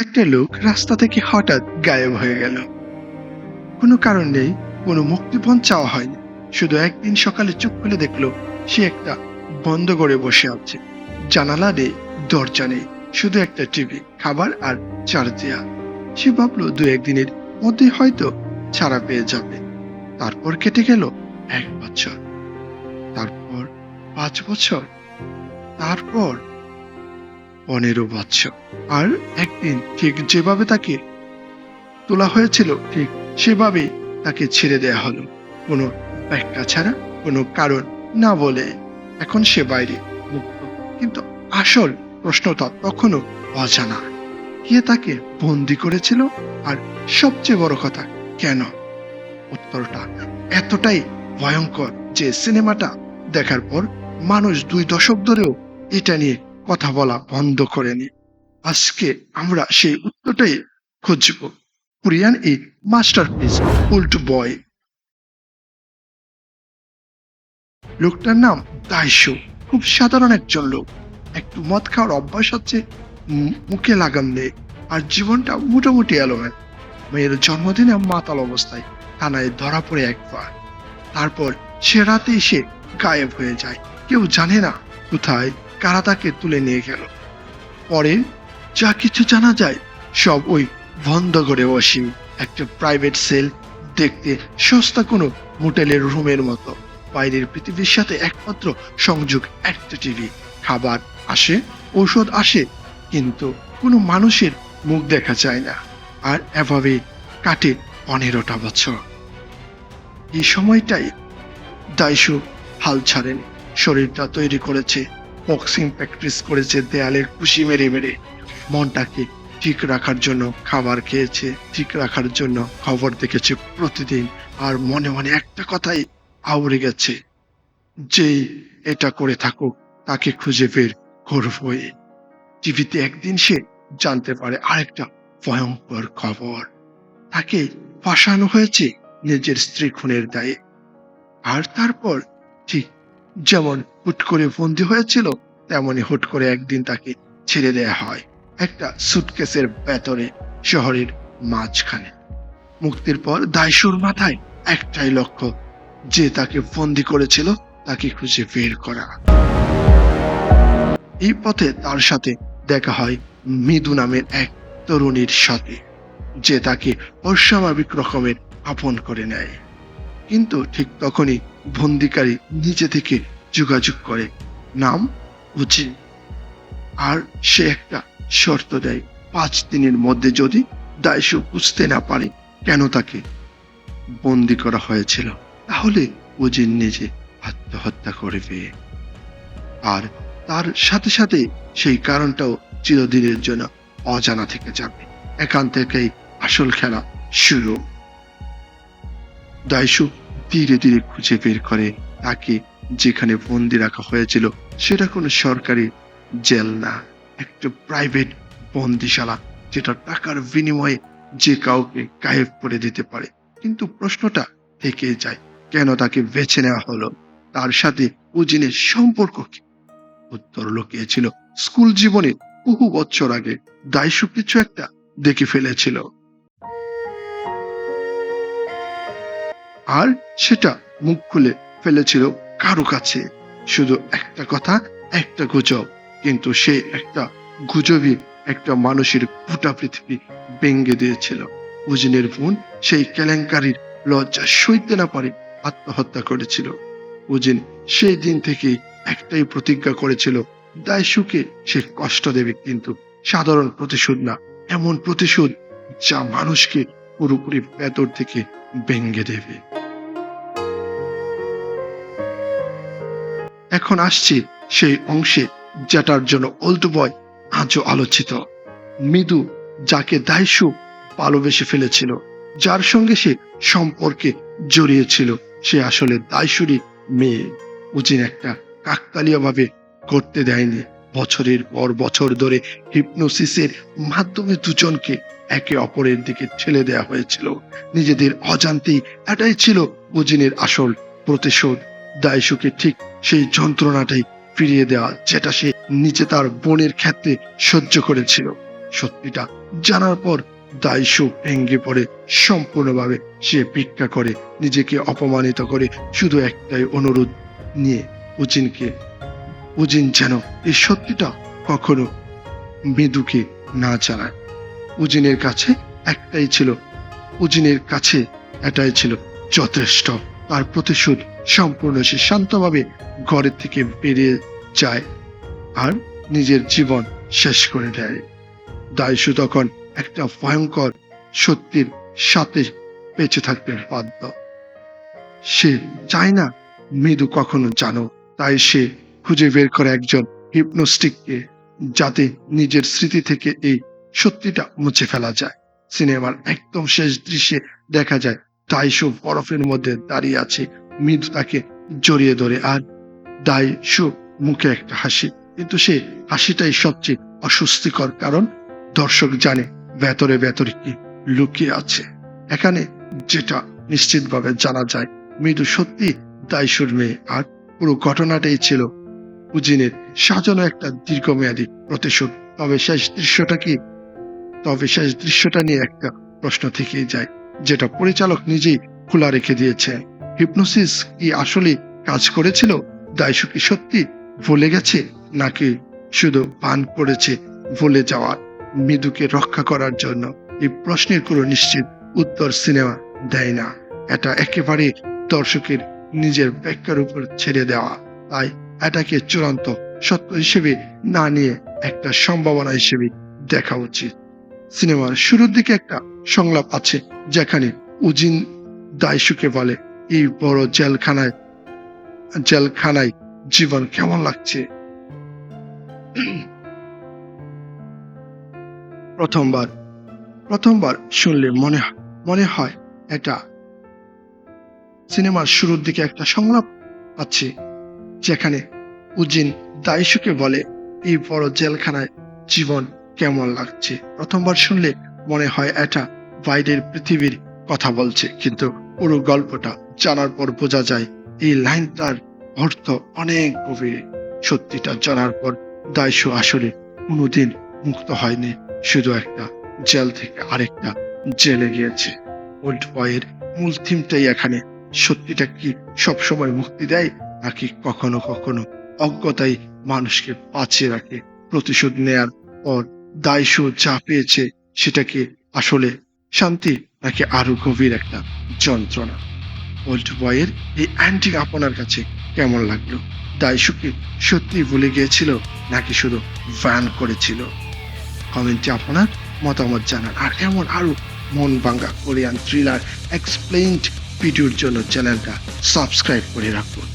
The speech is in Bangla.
একটা লোক রাস্তা থেকে হঠাৎ গায়েব হয়ে গেল। কোনো কারণ নেই, কোনো মুক্তিপণ চাওয়া হয়নি। শুধু একদিন সকালে চোখ খুলে দেখলো সে একটা বন্ধ করে বসে আছে। জানালা নেই, দরজা নেই, শুধু একটা টিভি, খাবার আর চার্জ দেয়া। সে ভাবলো দু একদিনের মধ্যে হয়তো ছাড়া পেয়ে যাবে। তারপর কেটে গেল 1 বছর, তারপর 5 বছর, তারপর 15 বছর। আর একদিন ঠিক যেভাবে তাকে তোলা হয়েছিল ঠিক সেভাবেই তাকে ছেড়ে দেয়া হলো, কোনো ব্যাখ্যা ছাড়া, কোনো কারণ না বলে। এখন সে বাইরে, মুক্ত, কিন্তু আসল প্রশ্নটা তখনও অজানা। কে তাকে বন্দি করেছিল, আর সবচেয়ে বড় কথা, কেন? উত্তরটা এতটাই ভয়ঙ্কর যে সিনেমাটা দেখার পর মানুষ 2 দশক ধরেও এটা নিয়ে কথা বলা বন্ধ করেনি। আজকে আমরা সেই উত্তরটাই খুঁজব। কোরিয়ান এই মাস্টারপিস ওল্ড বয়। লোকটার নাম দাইশো। খুব সাধারণ একজন লোক। একটু মদ খাওয়ার অভ্যাস আছে, মুখে লাগাম নেই, আর জীবনটা মোটামুটি এলোমেলো। মেয়ের জন্মদিনে মাতাল অবস্থায় থানায় ধরা পড়ে একবার। তারপর সে রাতে এসে গায়েব হয়ে যায়। কেউ জানে না কোথায়, কারা তাকে তুলে নিয়ে গেল। পরে যা কিছু জানা যায় সব ওই বন্ধ করে বসি একটা প্রাইভেট সেল, দেখতে সস্তা কোনো মোটেলের রুমের মতো। বাইরের পৃথিবীর সাথে একমাত্র সংযোগ একটা টিভি। খাবার আসে, ঔষধ আসে, কিন্তু কোনো মানুষের মুখ দেখা যায় না। আর এভাবে কাটে 15টা বছর। এই সময়টাই দাইশু হাল ছাড়েনি। শরীরটা তৈরি করেছে, বক্সিং প্র্যাকটিস করেছে দেয়ালের কুশি মেরে মেরে। মনটাকে ঠিক রাখার জন্য খাবার খেয়েছে, ঠিক রাখার জন্য খবর দেখেছে প্রতিদিন। আর মনে মনে একটা কথাই আউড়ে গেছে, যেই এটা করে থাকুক তাকে খুঁজে বের করবই। টিভিতে একদিন সে জানতে পারে আরেকটা ভয়ঙ্কর খবর। তাকে ফাঁসানো হয়েছে নিজের স্ত্রী খুনের দায়ে। আর তারপর ঠিক যেমন হুট করে বন্দী হয়েছিল, তেমনি হুট করে একদিন তাকে ছেড়ে দেয়া হয় একটা সুটকেসের ভেতরে, শহরের মাঝখানে। মুক্তির পর দাইশুর মাথায় একটাই লক্ষ্য, যে তাকে বন্দী করেছিল তাকে খুঁজে বের করা। এই পথে তার সাথে দেখা হয় মৃদু নামের এক তরুণীর সাথে, যে তাকে অস্বাভাবিক রকমের আপন করে নেয়। কিন্তু ঠিক তখনই বন্দিকারী নিজে থেকে যোগাযোগ করে, নাম উজি। আর সে একটা শর্ত দেয়, 5 দিনের মধ্যে যদি দাইশু বুঝতে না পারে কেন তাকে বন্দি করা হয়েছিল, তাহলে উজিন নিজে আত্মহত্যা করবে। আর তার সাথে সাথে সেই কারণটাও চিরদিনের জন্য অজানা থেকে যাবে। এখান থেকেই আসল খেলা শুরু। দাইশু ধীরে ধীরে খুঁজে বের করে তাকে যেখানে বন্দি রাখা হয়েছিল সেটা কোনো সরকারি জেল না, একটা প্রাইভেট বন্দিশালা, যেটা টাকার বিনিময়ে যে কাউকে গায়েব করে দিতে পারে। কিন্তু প্রশ্নটা থেকে যায়, কেন তাকে বেছে নেওয়া হলো? তার সাথে উজিনের সম্পর্ক কি? উত্তর লুকিয়েছিল স্কুল জীবনে বহু বছর আগে। দাইশু কিছু একটা দেখে ফেলেছিল, আর সেটা মুখ খুলে ফেলেছিল কারো কাছে। শুধু একটা কথা, একটা গুজব, কিন্তু সে একটা গুজবই একটা মানুষের গোটা পৃথিবী ভেঙে দিয়েছিল। উজিনের বোন সেই কেলেঙ্কারির লজ্জা সইতে না পারে আত্মহত্যা করেছিল। উজিন সেই দিন থেকে একটাই প্রতিজ্ঞা করেছিল, দাইশুকে সে কষ্ট দেবে, কিন্তু সাধারণ প্রতিশোধ না, এমন প্রতিশোধ যা মানুষকে পুরোপুরি ভেতর থেকে ভেঙে দেবে। এখন আসছি সেই অংশে যেটার জন্য ওল্ড বয় আজও আলোচিত। মৃদু, যাকে দাইশু ভালোবেসে ফেলেছিল, যার সঙ্গে সে সম্পর্কে জড়িয়েছিল, সে আসলে দাইশুরই মেয়ে। উজিন একটা কাকতালীয় ভাবে করতে দেয়নি। বছরের পর বছর ধরে হিপনোসিসের মাধ্যমে দুজনকে একে অপরের দিকে ঠেলে দেয়া হয়েছিল। নিজেদের অজান্তেই এটাই ছিল উজিনের আসল প্রতিশোধ। দাইশুকে ঠিক সেই যন্ত্রণাটাই ফিরিয়ে দেওয়া, যেটা সে নিজে তার বোনের ক্ষেত্রে সহ্য করেছিল। সত্যিটা জানার পর দাইশু ভেঙে পড়ে সম্পূর্ণভাবে। সে ভিক্ষা করে, নিজেকে অপমানিত করে, শুধু একটাই অনুরোধ নিয়ে উজিন যেন এই সত্যিটা কখনো মৃদুকে না জানায়। উজিনের কাছে একটাই ছিল উজিনের কাছে এটাই ছিল যথেষ্ট। তার প্রতিশোধ সম্পূর্ণ। সে শান্তভাবে ঘরের থেকে বেরিয়ে যায় আর নিজের জীবন শেষ করে দেয়। দাইশু তখন একটা ভয়ঙ্কর সত্যির সাথে বেঁচে থাকতে বাধ্য। সে চায় না মৃদু কখনো জানো, তাই সে খুঁজে বের করে একজন হিপনোস্টিককে, যাতে নিজের স্মৃতি থেকে এই সত্যিটা মুছে ফেলা যায়। সিনেমার একদম শেষ দৃশ্যে দেখা যায় দাইশু বরফের মধ্যে দাঁড়িয়ে আছে, মৃদু তাকে জড়িয়ে ধরে, আর দাইশু মুখে একটা হাসি, কিন্তু সে হাসিটাই সবচেয়ে অস্বস্তিকর, কারণ দর্শক জানে ভেতরে ভেতরে কি লুকিয়ে আছে। এখানে যেটা নিশ্চিতভাবে জানা যায়, মৃদু সত্যি দাইশুর মেয়ে, আর পুরো ঘটনাটাই ছিল উজিনের সাজানো একটা দীর্ঘমেয়াদী প্রতিশোধ। তবে শেষ দৃশ্যটা নিয়ে একটা প্রশ্ন থেকেই যায়, যেটা পরিচালক নিজেই খোলা রেখে দিয়েছে। হিপনোসিস কি আসলে কাজ করেছিল? দাইশু কি সত্যি ভুলে গেছে, নাকি শুধু পান করেছে ভুলে যাওয়ার মৃদুকে রক্ষা করার জন্য? এই প্রশ্নের কোনো নিশ্চিত উত্তর সিনেমা দেয় না। এটা একেবারে দর্শকের নিজের ব্যাখ্যার উপর ছেড়ে দেওয়া। তাই এটাকে চূড়ান্ত সত্য হিসেবে না নিয়ে একটা সম্ভাবনা হিসেবে দেখা উচিত। সিনেমার শুরুর দিকে একটা সংলাপ আছে, যেখানে উজিন দাইশুকে বলে, এই বড় জেলখানায় জীবন কেমন লাগছে? প্রথমবার শুনলে মনে হয় এটা সিনেমার শুরুর দিকে একটা সংলাপ আছে, যেখানে উজিন দাইশুকে বলে, এই বড় জেলখানায় জীবন কেমন লাগছে। প্রথমবার শুনলে মনে হয় এটা বাইরের পৃথিবীর কথা বলছে, কিন্তু পুরো গল্পটা জানার পর বোঝা যায় এই লাইনটার অর্থ অনেক গভীর। সত্যিটা জানার পর দাইশু আসলে কোনোদিন মুক্ত হয়নি, শুধু একটা জেল থেকে আরেকটা জেলে গিয়েছে। ওল্ড বয়ের মূল থিমটাই এখানে। সত্যিটা কি সবসময় মুক্তি দেয়, নাকি কখনো কখনো অজ্ঞতাই মানুষকে বাঁচিয়ে রাখে? প্রতিশোধ নেয়ার পর দাইশু যা পেয়েছে, সেটা কি আসলে শান্তি, নাকি আরো গভীর একটা যন্ত্রণা? ওল্ড বয়ের এই অ্যান্টিক আপনার কাছে কেমন লাগলো? দাইশু কি সত্যি ভুলে গিয়েছিল, নাকি শুধু ভ্যান করেছিল? কমেন্টে আপনার মতামত জানান। আর এমন আরো মন ভাঙ্গা কোরিয়ান থ্রিলার এক্সপ্লেইনড ভিডিওর জন্য চ্যানেলটা সাবস্ক্রাইব করে রাখুন।